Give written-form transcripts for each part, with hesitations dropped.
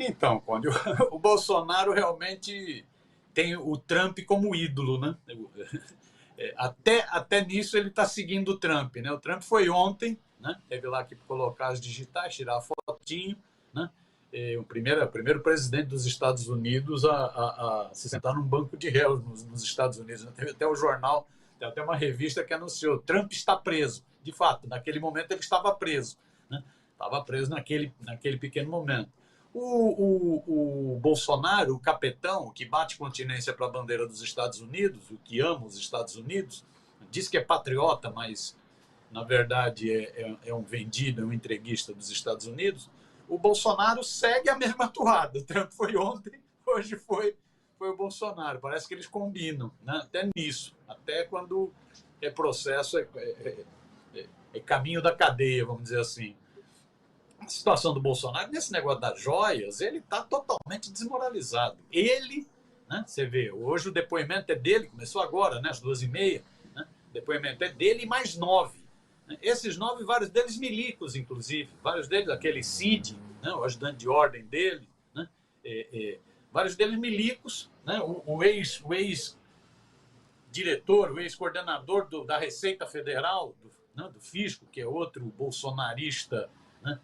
Então, Conde, o Bolsonaro realmente tem o Trump como ídolo, né? Até nisso ele está seguindo o Trump, né? O Trump foi ontem, né? Teve lá que colocar as digitais, tirar a fotinho, né? O primeiro presidente dos Estados Unidos a se sentar num banco de réus nos Estados Unidos. Né? Teve até o jornal, tem até uma revista que anunciou: Trump está preso. De fato, naquele momento ele estava preso, né? Estava preso naquele pequeno momento. O Bolsonaro, o capetão, o que bate continência para a bandeira dos Estados Unidos, o que ama os Estados Unidos, diz que é patriota, mas na verdade é um vendido, é um entreguista dos Estados Unidos. O Bolsonaro segue a mesma toada. O Trump foi ontem, hoje foi o Bolsonaro. Parece que eles combinam, né? Até nisso, até quando é processo, é caminho da cadeia, vamos dizer assim. A situação do Bolsonaro, nesse negócio das joias, ele está totalmente desmoralizado. Ele, né, você vê, hoje o depoimento é dele, começou agora, né, às 2h30, né, o depoimento é dele e mais 9. Né, esses 9, vários deles milicos, inclusive, vários deles, aquele Cid, né, o ajudante de ordem dele, né, vários deles milicos, né, o ex-diretor, o ex-coordenador da Receita Federal, do Fisco, que é outro bolsonarista, né,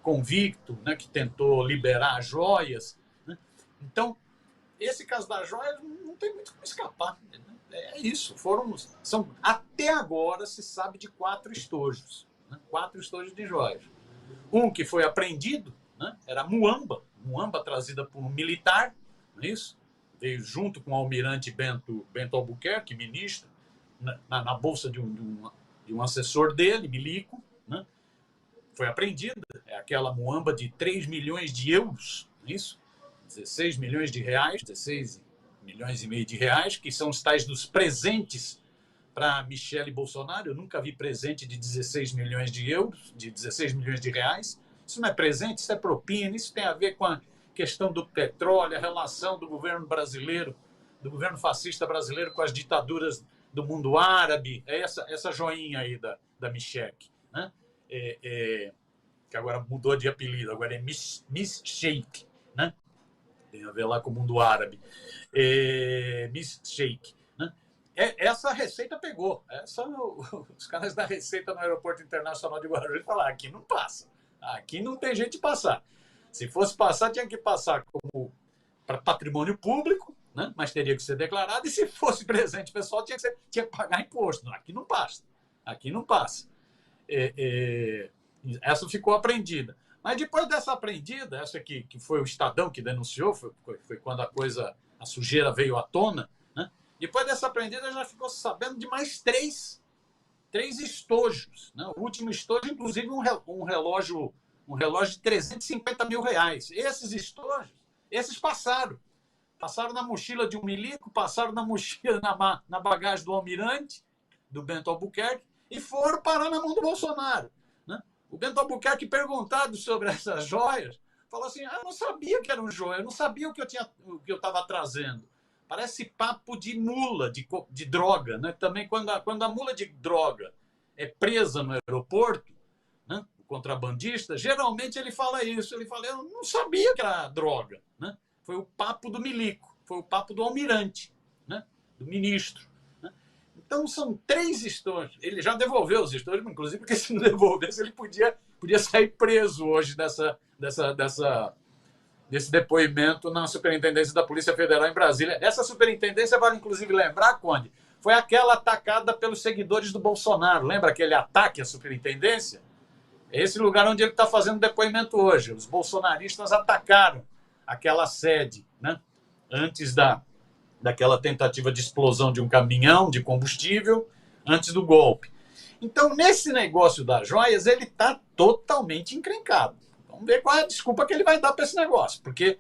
convicto, né, que tentou liberar as joias. Né? Então, esse caso das joias não tem muito como escapar. Né? É isso. Até agora se sabe de 4 estojos. Né? 4 estojos de joias. Um que foi apreendido, né, era a muamba trazida por um militar, não é isso? Veio junto com o almirante Bento Albuquerque, ministro, na bolsa de um assessor dele, milico, né? Foi apreendida, é aquela muamba de 3 milhões de euros, não é isso? 16 milhões de reais, 16 milhões e meio de reais, que são os tais dos presentes para Michele Bolsonaro. Eu nunca vi presente de 16 milhões de euros, de 16 milhões de reais. Isso não é presente, isso é propina, isso tem a ver com a questão do petróleo, a relação do governo brasileiro, do governo fascista brasileiro com as ditaduras do mundo árabe, é essa joinha aí da Michele, né? Que agora mudou de apelido, agora é Miss Sheikh, né? Tem a ver lá com o mundo árabe. Miss Sheikh, né? Essa receita pegou. Os caras da Receita no Aeroporto Internacional de Guarulhos falaram: aqui não passa. Aqui não tem jeito de passar. Se fosse passar, tinha que passar como para patrimônio público, né? Mas teria que ser declarado. E se fosse presente pessoal, tinha que pagar imposto. Aqui não passa. Aqui não passa. Essa ficou apreendida. Mas depois dessa apreendida, essa que foi o Estadão que denunciou, foi quando a sujeira veio à tona, né? Depois dessa apreendida, já ficou sabendo de mais três estojos. Né? O último estojo, inclusive, um relógio de 350 mil reais. Esses estojos, esses passaram. Passaram na mochila de um milico, passaram na mochila, na bagagem do almirante, do Bento Albuquerque, e foram parar na mão do Bolsonaro. Né? O Bento Albuquerque, perguntado sobre essas joias, falou assim: eu não sabia que eram joias, eu não sabia o que eu estava trazendo. Parece papo de mula, de droga. Né? Também, quando a mula de droga é presa no aeroporto, né? O contrabandista, geralmente ele fala isso. Ele fala: eu não sabia que era droga. Né? Foi o papo do milico, foi o papo do almirante, né? Do ministro. Né? Então, são 3 estojos. Ele já devolveu os estojos, inclusive, porque se não devolvesse, ele podia sair preso hoje desse depoimento na Superintendência da Polícia Federal em Brasília. Essa superintendência, vale inclusive lembrar, Conde, foi aquela atacada pelos seguidores do Bolsonaro. Lembra aquele ataque à superintendência? É esse lugar onde ele está fazendo depoimento hoje. Os bolsonaristas atacaram aquela sede, né? Antes daquela tentativa de explosão de um caminhão de combustível, antes do golpe. Então, nesse negócio das joias, ele está totalmente encrencado. Vamos ver qual é a desculpa que ele vai dar para esse negócio, porque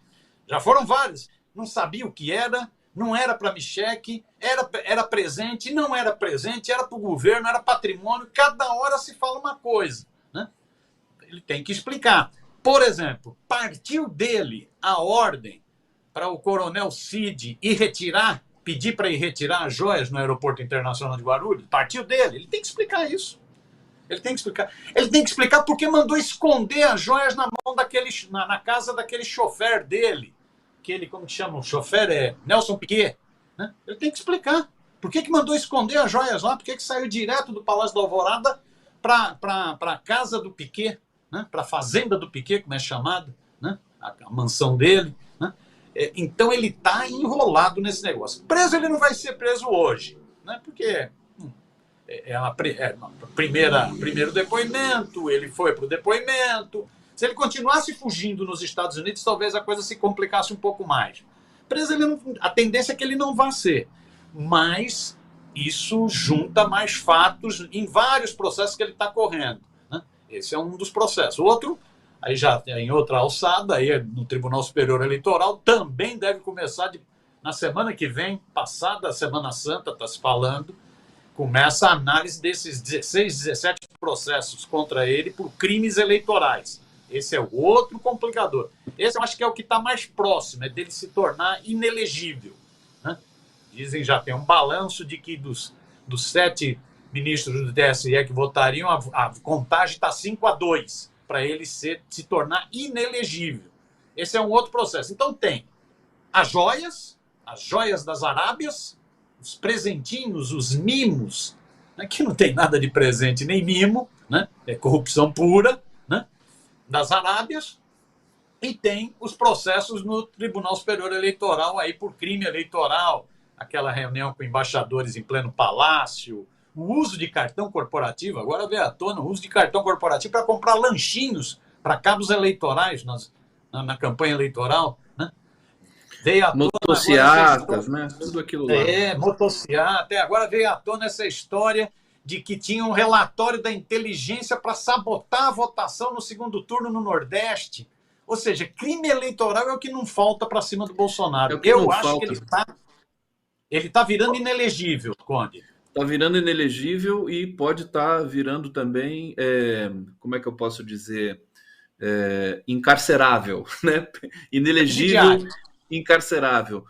já foram vários. Não sabia o que era, não era para Michele, era presente, não era presente, era para o governo, era patrimônio. Cada hora se fala uma coisa. Né? Ele tem que explicar. Por exemplo, partiu dele a ordem para o coronel Cid pedir para ir retirar as joias no Aeroporto Internacional de Guarulhos? Partiu dele. Ele tem que explicar isso. Ele tem que explicar. Ele tem que explicar porque mandou esconder as joias na mão daquele, na casa daquele chofer dele. Que ele, como que chama? O chofer é Nelson Piquet. Né? Ele tem que explicar. Por que mandou esconder as joias lá? Por que saiu direto do Palácio da Alvorada para a casa do Piquet? Né? Para a fazenda do Piquet, como é chamado, né? A mansão dele. Né? Então ele está enrolado nesse negócio. Preso ele não vai ser preso hoje. Né? Porque primeiro depoimento, ele foi para o depoimento. Se ele continuasse fugindo nos Estados Unidos, talvez a coisa se complicasse um pouco mais. Preso, a tendência é que ele não vá ser. Mas isso junta mais fatos em vários processos que ele está correndo. Né? Esse é um dos processos. Outro, aí já em outra alçada, aí no Tribunal Superior Eleitoral, também deve começar na semana que vem, passada a Semana Santa, está se falando, começa a análise desses 16, 17 processos contra ele por crimes eleitorais. Esse é o outro complicador. Esse eu acho que é o que está mais próximo, é dele se tornar inelegível. Né? Dizem, já tem um balanço de que dos 7 ministros do TSE que votariam, a contagem está 5-2 para ele se tornar inelegível. Esse é um outro processo. Então tem as joias das Arábias, os presentinhos, os mimos, né, que não tem nada de presente nem mimo, né, é corrupção pura, né, das Arábias, e tem os processos no Tribunal Superior Eleitoral aí por crime eleitoral, aquela reunião com embaixadores em pleno palácio, o uso de cartão corporativo, agora veio à tona o uso de cartão corporativo para comprar lanchinhos para cabos eleitorais na campanha eleitoral, né? Veio à tona motociatas, né? Tudo aquilo lá. Motociata. Até agora veio à tona essa história de que tinha um relatório da inteligência para sabotar a votação no segundo turno no Nordeste. Ou seja, crime eleitoral é o que não falta para cima do Bolsonaro. Eu acho que ele está virando inelegível, Conde. Está virando inelegível e pode estar virando também, como é que eu posso dizer, encarcerável, né? Inelegível, encarcerável.